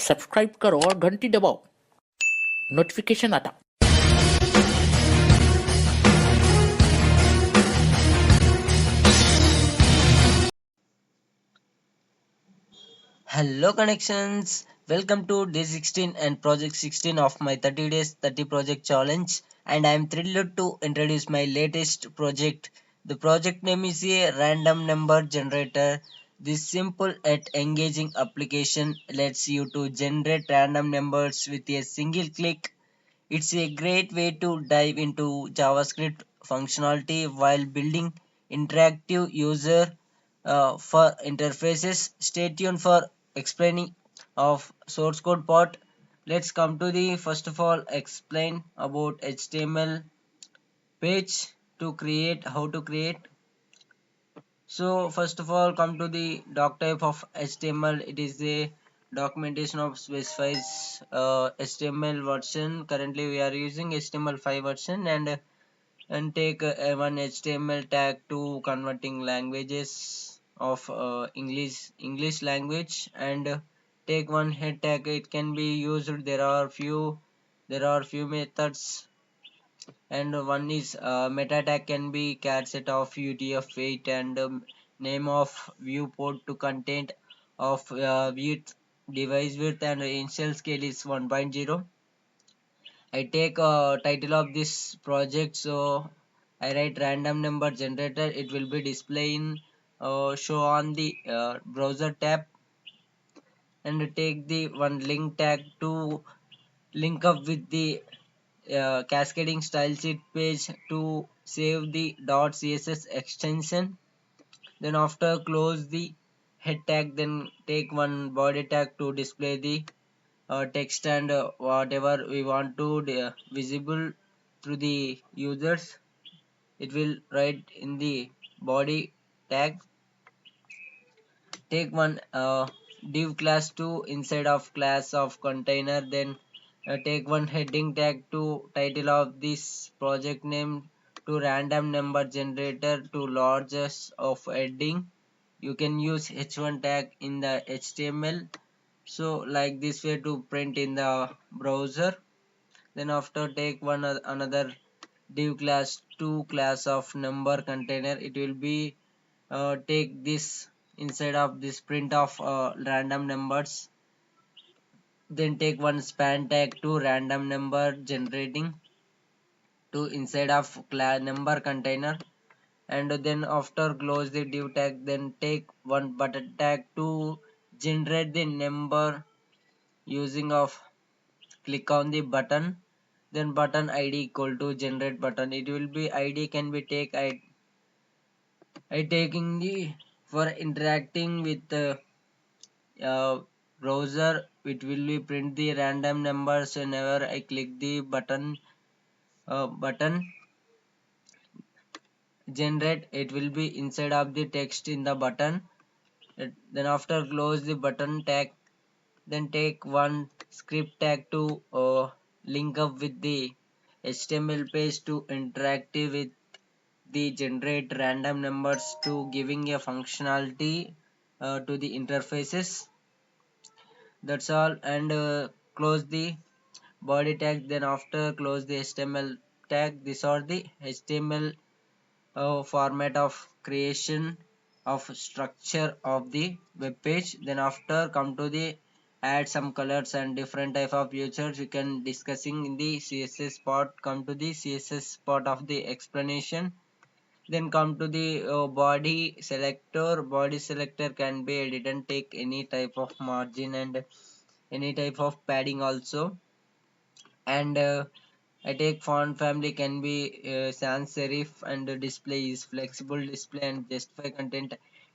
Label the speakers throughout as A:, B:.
A: Subscribe करो और घंटी दबाओ, नोटिफिकेशन आता।
B: Hello connections, welcome to day 16 and project 16 of my 30 days 30 project challenge, and I am thrilled to introduce my latest project. The project name is a random number generator. This simple yet engaging application lets you to generate random numbers with a single click. It's a great way to dive into JavaScript functionality while building interactive user for interfaces. Stay tuned for explaining of source code part. Let's come to the first of all explain about HTML page to create how to create. So first of all come to the doc type of HTML. It is a documentation of specifies HTML version. Currently we are using HTML5 version, and take one HTML tag to converting languages of English language, and take one head tag. It can be used. There are few methods, and one is meta tag can be cat set of UTF-8 and name of viewport to content of width, device width, and initial scale is 1.0. I take title of this project, so I write random number generator. It will be displaying show on the browser tab, and take the one link tag to link up with the cascading style sheet page to save the .css extension. Then after close the head tag, then take one body tag to display the text and whatever we want to visible to the users. It will write in the body tag. Take one div class to inside of class of container, then take one heading tag to title of this project name to random number generator to largest of heading. You can use h1 tag in the HTML, so like this way to print in the browser. Then after take one another div class to class of number container. It will be take this inside of this print of random numbers. Then take one span tag to random number generating to inside of class number container, and then after close the div tag, then take one button tag to generate the number using of click on the button. Then button id equal to generate button. It will be id can be take I taking the for interacting with the uh, browser. It will be print the random numbers whenever I click the button generate. It will be inside of the text in the button. Then after close the button tag, then take one script tag to link up with the HTML page to interact with the generate random numbers to giving a functionality to the interfaces. That's all, and close the body tag. Then after close the HTML tag. These are the HTML format of creation of structure of the web page. Then after come to the add some colors and different type of features you can discussing in the CSS part. Come to the CSS part of the explanation. Then come to the body selector. Body selector can be didn't take any type of margin and any type of padding also, and I take font family can be sans serif, and display is flexible display and justify content.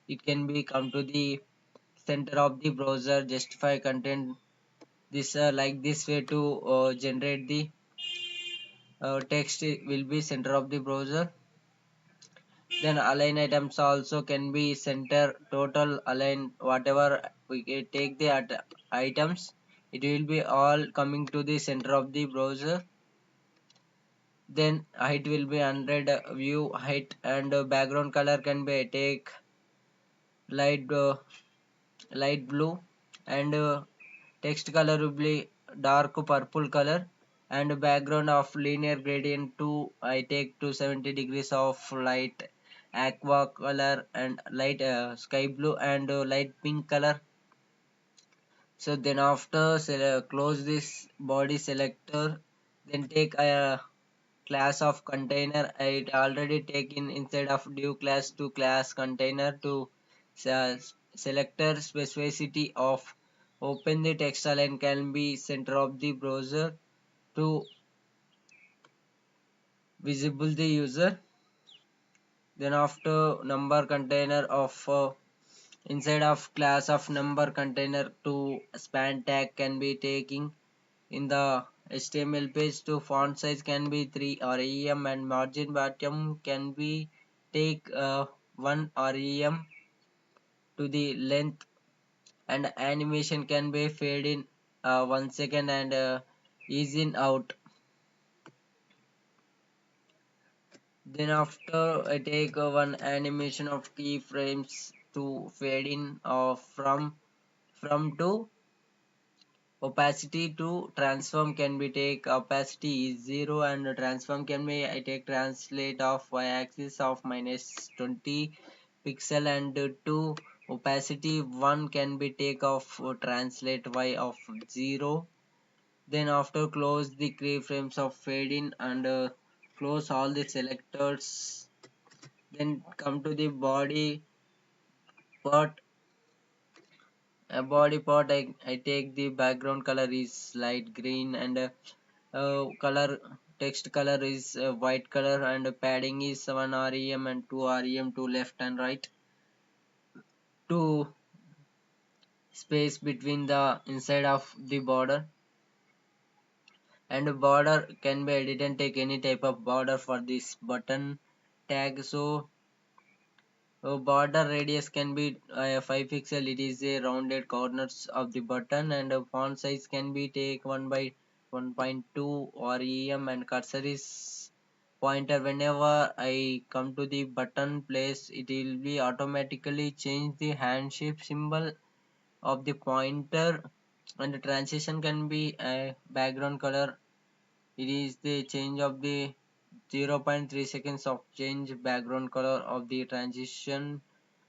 B: It can be come to the center of the browser, justify content. This like this way to generate the text will be center of the browser. Then align items also can be center total align whatever we can take the items. It will be all coming to the center of the browser. Then height will be 100, view height, and background color can be take light light blue, and text color will be dark purple color, and background of linear gradient to I take to 70 degrees of light aqua color and light sky blue and light pink color. So then after close this body selector, then take a class of container. I already taken inside of div class to class container to selector specificity of open the text align can be center of the browser to visible the user. Then after number container of inside of class of number container to span tag can be taking in the HTML page to font size can be 3 rem and margin bottom can be take 1 rem to the length, and animation can be fade in 1 second and ease in out. Then after I take one animation of keyframes to fade in from to opacity to transform can be take opacity is 0 and transform can be I take translate of y-axis of minus 20 pixel and to opacity 1 can be take of translate y of 0. Then after close the keyframes of fade in and close all the selectors. Then come to the body part. A body part I take the background color is light green and color text color is white color and padding is 1 rem and 2 rem to left and right to space between the inside of the border, and border can be edited and take any type of border for this button tag. So border radius can be 5 pixel. It is a rounded corners of the button, and font size can be take 1 by 1.2 rem and cursor is pointer. Whenever I come to the button place, it will be automatically change the hand shape symbol of the pointer, and the transition can be a background color. It is the change of the 0.3 seconds of change background color of the transition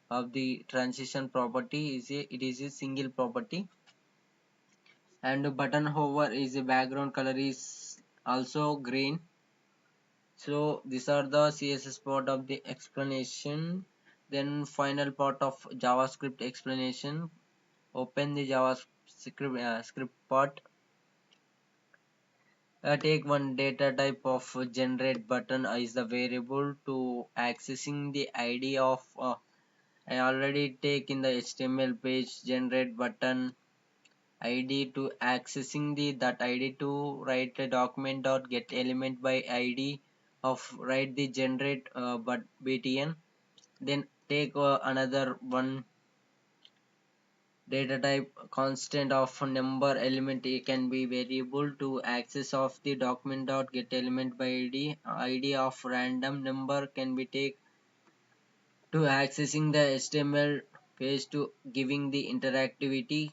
B: property is it is a single property, and button hover is a background color is also green. So these are the CSS part of the explanation. Then final part of JavaScript explanation. Open the JavaScript script part. Take one data type of generate button is the variable to accessing the ID of I already take in the HTML page generate button ID to accessing the that ID to write a document dot get element by ID of write the generate but btn. Then take another one data type constant of number element can be variable to access of the document dot get element by ID of random number can be take to accessing the HTML page to giving the interactivity,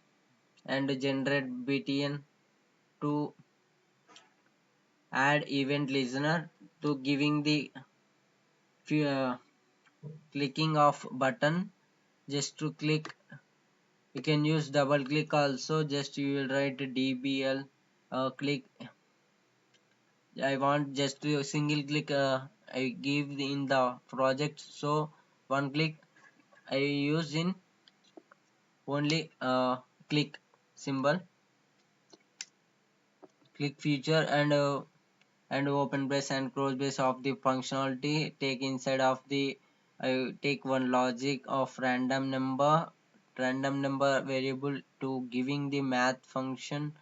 B: and generate btn to add event listener to giving the uh, clicking of button just to click. You can use double click also, just you will write dbl click. I want just to single click I give in the project, so one click I use in only click symbol click feature, and open brace and close brace of the functionality take inside of the I take one logic of random number variable to giving the math function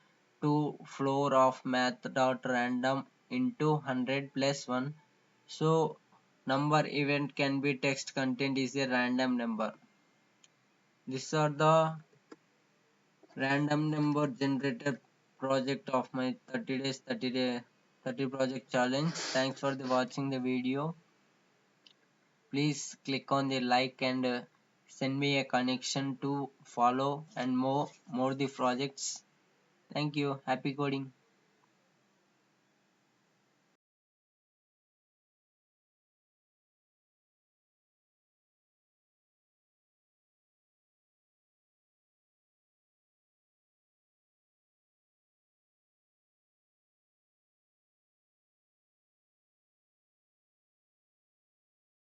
B: to floor of math dot random into 100 plus 1. So number event can be text content is a random number. These are the random number generator project of my 30 days 30 project challenge. Thanks for the watching the video. Please click on the like and send me a connection to follow and more the projects. Thank you. Happy coding.